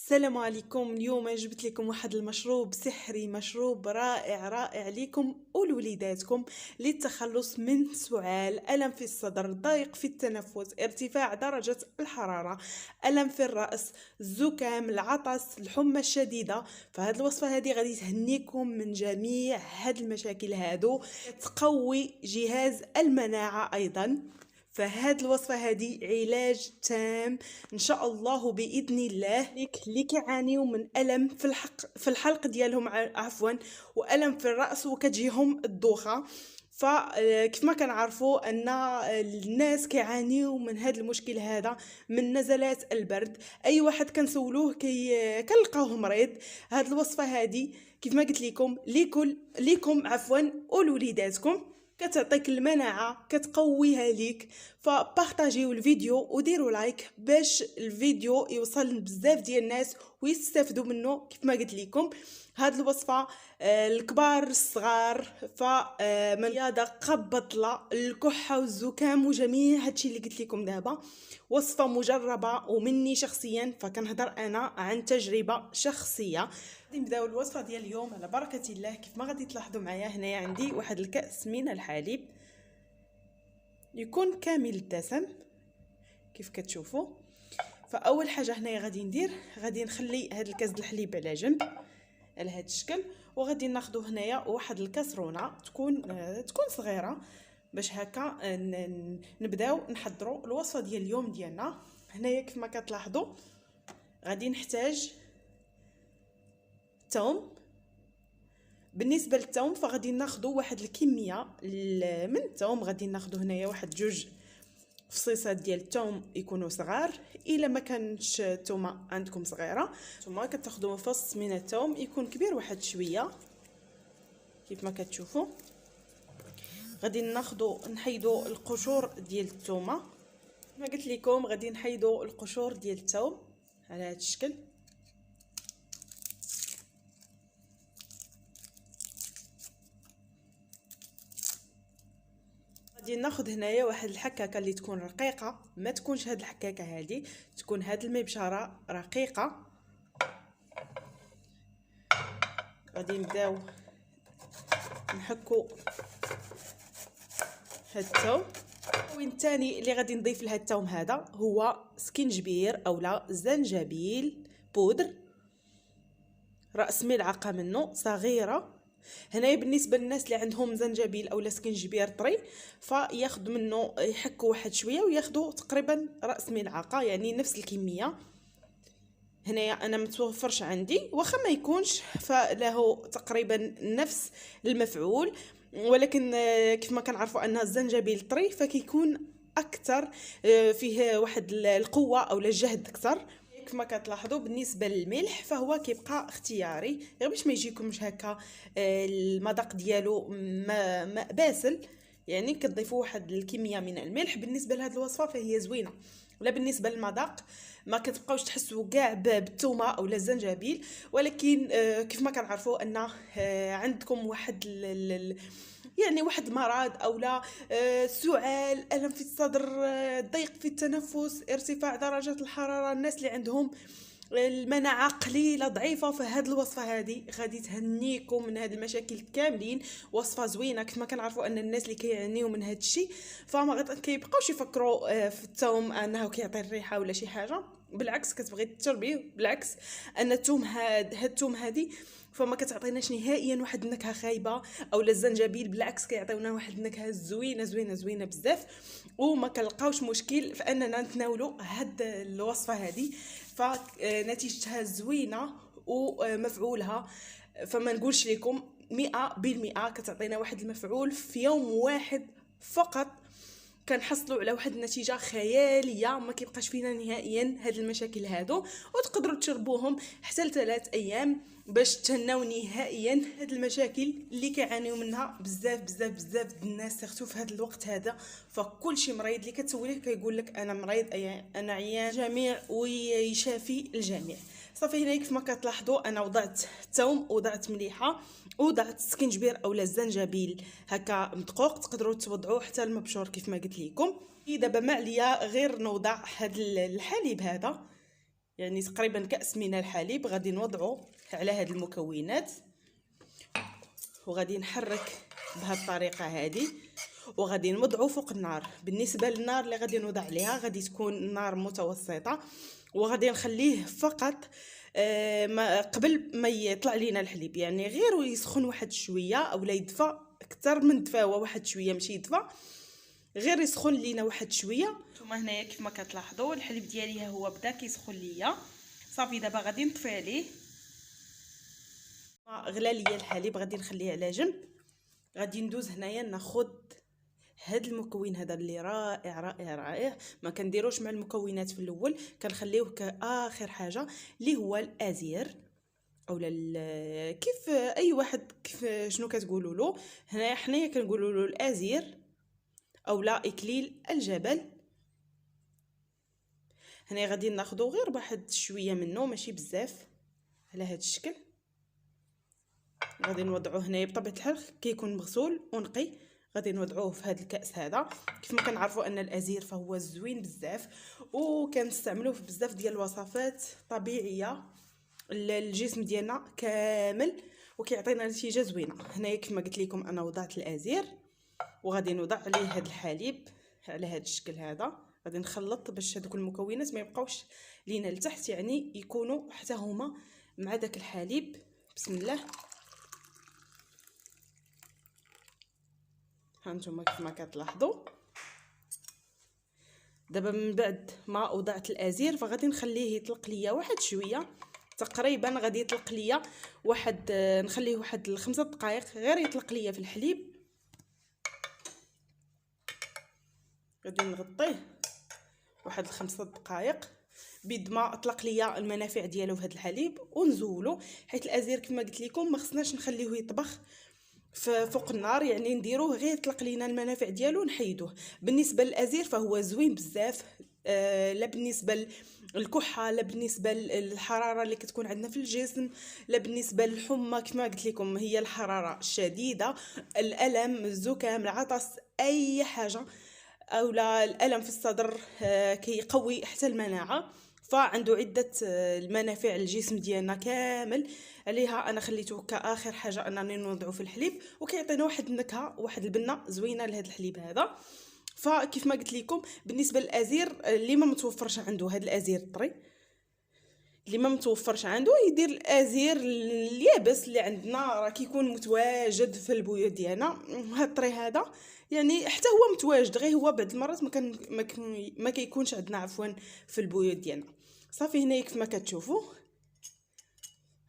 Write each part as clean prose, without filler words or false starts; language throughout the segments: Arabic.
السلام عليكم. اليوم جبت لكم واحد المشروب سحري، مشروب رائع رائع ليكم ولوليداتكم للتخلص من سعال، ألم في الصدر، ضيق في التنفس، ارتفاع درجة الحرارة، ألم في الرأس، الزكام، العطس، الحمى الشديدة. فهاد الوصفة هذه غادي تهنيكم من جميع هاد المشاكل هادو، تقوي جهاز المناعة أيضا. فهاد الوصفة هذه علاج تام ان شاء الله باذن الله اللي كيعانيو من الم في الحلق ديالهم، عفوا، والم في الراس وكتجيهم الدوخه. فكيف ما كنعرفوا ان الناس كيعانيو من هذا المشكل هذا، من نزلات البرد. اي واحد كنسولوه كنلقاوه مريض. هاد الوصفه هذه كيف ما قلت لكم عفوا ولوليداتكم، كتعطيك المناعه، كتقويها ليك. فبارطاجيو الفيديو وديروا لايك باش الفيديو يوصل لبزاف ديال الناس ويستافدوا منه. كيف ما قلت لكم هاد الوصفه الكبار الصغار، فمن رياضه قبضله الكحه والزكام وجميع هادشي اللي قلت لكم دابا، وصفه مجربه ومني شخصيا، فكنهضر انا عن تجربه شخصيه. غادي نبداو الوصفه ديال اليوم على بركه الله. كيف ما غادي تلاحظوا معايا هنايا عندي واحد الكأس من الحليب يكون كامل الدسم كيف كتشوفوا. فاول حاجه هنايا غادي نخلي هذا الكاس د الحليب على جنب على هذا الشكل، وغادي ناخذ هنايا واحد الكاسرونه تكون صغيره باش هكا نبداو نحضروا الوصفه ديال اليوم ديالنا. هنايا كيف ما كتلاحظوا غادي نحتاج الثوم. بالنسبه للثوم فغادي ناخذوا واحد الكميه من الثوم، غادي ناخذوا هنايا واحد 2 فصيصات ديال الثوم يكونوا صغار. الا ما كانش الثومه عندكم صغيره، نتوما كتاخذوا فص من الثوم يكون كبير واحد شويه كيف ما كتشوفوا. غادي نحيدوا القشور ديال الثومه. ما قلت لكم غادي نحيدوا القشور ديال الثوم على هذا الشكل. غادي ناخذ هنايا واحد الحكاكه اللي تكون رقيقه، ما تكونش هاد الحكاكه هذه، تكون هاد المبشره رقيقه. غادي نبداو نحكو هاد الثوم. وين الثاني اللي غادي نضيف لهاد الثوم هذا هو سكينجبير اولا زنجبيل بودر، راس ملعقه منه صغيره. هنايا بالنسبه للناس اللي عندهم زنجبيل اولا سكينجبير طري فياخذ منه يحكوا واحد شويه وياخذوا تقريبا راس ملعقه، يعني نفس الكميه. هنايا انا متوفرش عندي، واخا ما يكونش فله تقريبا نفس المفعول، ولكن كيف ما كنعرفوا ان الزنجبيل طري فكيكون اكثر، فيه واحد القوه او الجهد اكثر. كيف ما كتلاحظوا بالنسبه للملح فهو كيبقى اختياري، غير باش ما يجيكمش هكا المذاق ديالو ما باسل، يعني كتضيفوا واحد الكميه من الملح. بالنسبه لهذه الوصفه فهي زوينه. ولا بالنسبه للمذاق ما كتبقاوش تحسوا كاع بالثومه اولا الزنجبيل، ولكن كيف ما كنعرفوا ان عندكم واحد يعني واحد مرض اولا سعال، الم في الصدر، ضيق في التنفس، ارتفاع درجه الحراره، الناس اللي عندهم المناعه قليله ضعيفه، فهاد الوصفه هذه غادي تهنيكم من هاد المشاكل كاملين. وصفه زوينه. كيف ما كنعرفوا ان الناس اللي كيعانيو من هاد الشيء فما كيبقاوش يفكروا في الثوم انه كيعطي الريحه ولا شي حاجه، بالعكس كتبغي تشربيه. بالعكس ان الثوم الثوم هذه فما كتعطيناش نهائيا واحد النكهه خايبه، اولا الزنجبيل بالعكس كيعطيونا واحد النكهه زوينه زوينه زوينه بزاف. وما كنلقاوش مشكل في اننا نتناولوا هاد الوصفه هذه، فنتيجتها زوينه ومفعولها فما نقولش لكم 100% كتعطينا واحد المفعول في يوم واحد فقط كنحصلوا على واحد النتيجه خياليه، ما كيبقاش فينا نهائيا هاد المشاكل هادو. وتقدروا تشربوهم حتى ل3 ايام باش تهناو نهائيا هاد المشاكل اللي كيعانيو منها بزاف بزاف بزاف الناس، سيرتو في هاد الوقت هذا. فكل شي مريض اللي كتسوليه كيقول لك انا مريض، انا عيان، جميع ويشافي الجميع. صافي هنا كيف ما كتلاحظوا انا وضعت الثوم، وضعت مليحه، وضعت السكنجبير اولا الزنجبيل هكا مدقوق، تقدروا توضعوه حتى المبشور كيف ما قلت لكم. دابا ما عليا غير نوضع هذا الحليب هذا يعني تقريبا كأس من الحليب غادي نوضعه على هاد المكونات، وغادي نحرك بهذه الطريقه هذه، وغادي نوضعه فوق النار. بالنسبه للنار اللي غادي نوضع عليها غادي تكون نار متوسطه، وغادي نخليه فقط ما قبل ما يطلع لينا الحليب، يعني غير يسخن واحد شويه اولا يدفى اكثر من دفا، هو واحد شويه ماشي يدفى، غير يسخن لينا واحد شويه. نتوما هنايا كيف ما كتلاحظوا الحليب ديالي هو بدا كيسخن ليا. صافي دابا غادي نطفي عليه. غلا ليا الحليب غادي نخليه على جنب. غادي ندوز هنايا ناخذ هاد المكون هذا اللي رائع رائع رائع، ما كنديروش مع المكونات في الاول، كنخليوه كاخر حاجه، اللي هو الازير اولا كيف اي واحد كيف شنو كتقولوا له. هنايا حنايا كنقولوا له الازير اولا اكليل الجبل. هنا غادي ناخذو غير واحد شويه منه ماشي بزاف، على هذا الشكل. غادي نوضعوه هنايا بطبيعه الحال كيكون مغسول ونقي، غادي نوضعوه في هذا الكاس هذا. كيف ما كنعرفوا ان الازير فهو زوين بزاف، وكنستعملوه في بزاف ديال الوصفات طبيعيه الجسم ديالنا كامل، وكيعطينا نتيجه زوينه. هنايا كيف ما قلت لكم انا وضعت الازير، وغادي نوضع عليه هذا الحليب على هذا الشكل هذا. غادي نخلط باش هذوك المكونات ما يبقاوش لينا لتحت، يعني يكونوا حتى هما مع داك الحليب. بسم الله. هانتوما كيف ما كتلاحظوا دابا من بعد ما وضعت الازير فغادي نخليه يطلق ليا واحد شويه، تقريبا غادي يطلق ليا واحد نخليه واحد 5 دقائق غير يطلق ليا في الحليب. غادي نغطيه واحد 5 دقائق بيد ما اطلق ليا المنافع ديالو في هذا الحليب، ونزولو. حيت الازير كما قلت لكم ما خصناش نخليوه يطبخ فوق النار، يعني نديروه غير يطلق لينا المنافع ديالو ونحيدوه. بالنسبه للازير فهو زوين بزاف، لا بالنسبه للكحه، لا بالنسبه للحراره اللي كتكون عندنا في الجسم، لا بالنسبه للحمى كما قلت لكم هي الحراره الشديده، الالم، الزكام، العطس، اي حاجه، اولا الالم في الصدر، كيقوي حتى المناعه. فعنده عده المنافع الجسم ديالنا كامل. عليها انا خليته كاخر حاجه انني نوضعه في الحليب، وكيعطينا واحد النكهه واحد البنه زوينه لهذا الحليب هذا. فكيف ما قلت لكم بالنسبه للازير اللي ما متوفرش عنده هذا الازير الطري، اللي ما متوفرش عنده يدير الازير اليابس اللي عندنا راه كيكون متواجد في البيوت ديالنا. هذا الطري هذا يعني حتى هو متواجد، غير هو بعض المرات ما كيكونش عندنا عفوا في البيوت ديالنا. صافي هنا كيف ما كتشوفوا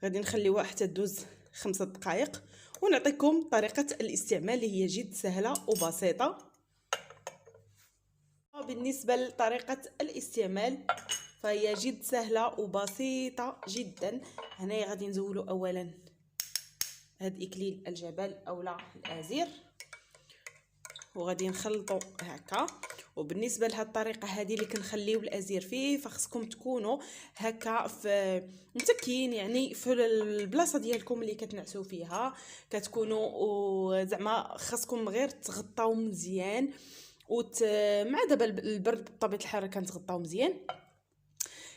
غادي نخليوها حتى تدوز 5 دقائق، ونعطيكم طريقه الاستعمال اللي هي جد سهله وبسيطه. بالنسبه لطريقه الاستعمال فهي جد سهله وبسيطه جدا. هنا غادي نزولوا اولا هاد اكليل الجبل اولا الازير، وغادي نخلطوا هكا. وبالنسبه لهاد الطريقه هذه اللي كنخليو الازير فيه فخصكم تكونوا هكا في متكين، يعني في البلاصه ديالكم اللي كتنعسوا فيها، كتكونوا زعما خصكم غير تغطاو مزيان مع دابا البرد بطبيعه الحال كنتغطاو مزيان،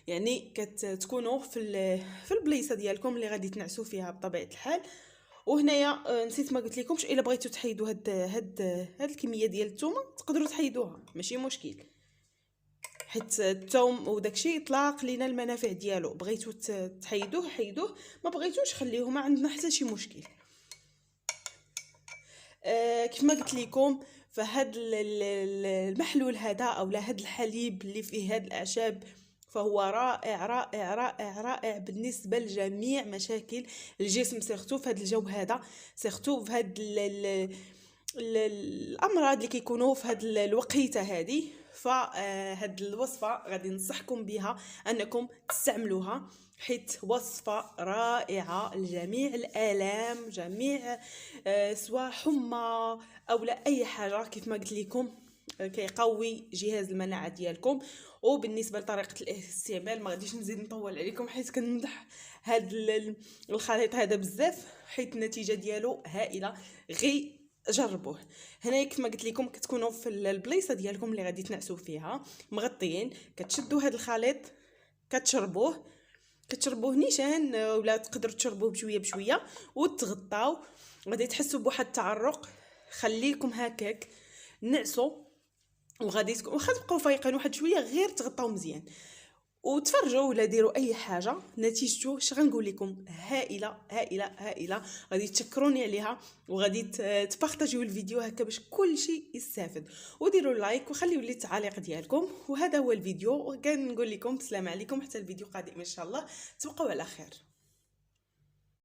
يعني كتكونوا في البلايصه ديالكم اللي غادي تنعسوا فيها بطبيعه الحال. وهنايا نسيت ما قلت لكمش، الا بغيتوا تحيدوا هاد الكميه ديال الثومه تقدروا تحيدوها ماشي مشكل، حيت الثوم وداكشي يطلق لينا المنافع ديالو. بغيتوا تحيدوه حيدوه، ما بغيتوش خليوه، ما عندنا حتى شي مشكل. كيف ما قلت لكم فهاد المحلول هذا اولا هاد الحليب اللي فيه هاد الاعشاب فهو رائع رائع رائع رائع بالنسبه لجميع مشاكل الجسم، سيرتو في هذا الجو هذا، سيرتو في هاد الامراض اللي كيكونوا في هاد الوقيته هذه. فهاد الوصفه غادي ننصحكم بها انكم تستعملوها، حيت وصفه رائعه لجميع الالام، جميع سواء حمى او لا اي حاجه. كيف ما قلت لكم كيقوي جهاز المناعه ديالكم. وبالنسبه لطريقه الاستعمال ما غاديش نزيد نطول عليكم، حيت كنمدح هذا الخليط هذا بزاف، حيت النتيجه ديالو هائله. غي جربوه. هنا كيف ما قلت لكم كتكونوا في البلايصه ديالكم اللي غادي تنعسوا فيها مغطيين، كتشدوا هذا الخليط كتشربوه كتشربوه نيشان ولا تقدروا تشربوه بشويه بشويه وتغطاو، غادي تحسوا بواحد التعرق. خليكم هكاك نعسوا وغادي واخا تبقاو فايقين واحد شويه غير تغطاو مزيان وتفرجوا ولا ديروا اي حاجه. نتيجته اش غنقول لكم هائله هائله هائله. غادي تشكروني عليها وغادي تبارطاجيو الفيديو هكا باش كلشي يستافد، وديروا لايك وخليوا لي التعاليق ديالكم. وهذا هو الفيديو، وكنقول لكم السلام عليكم حتى الفيديو قادم ان شاء الله. تبقوا على خير.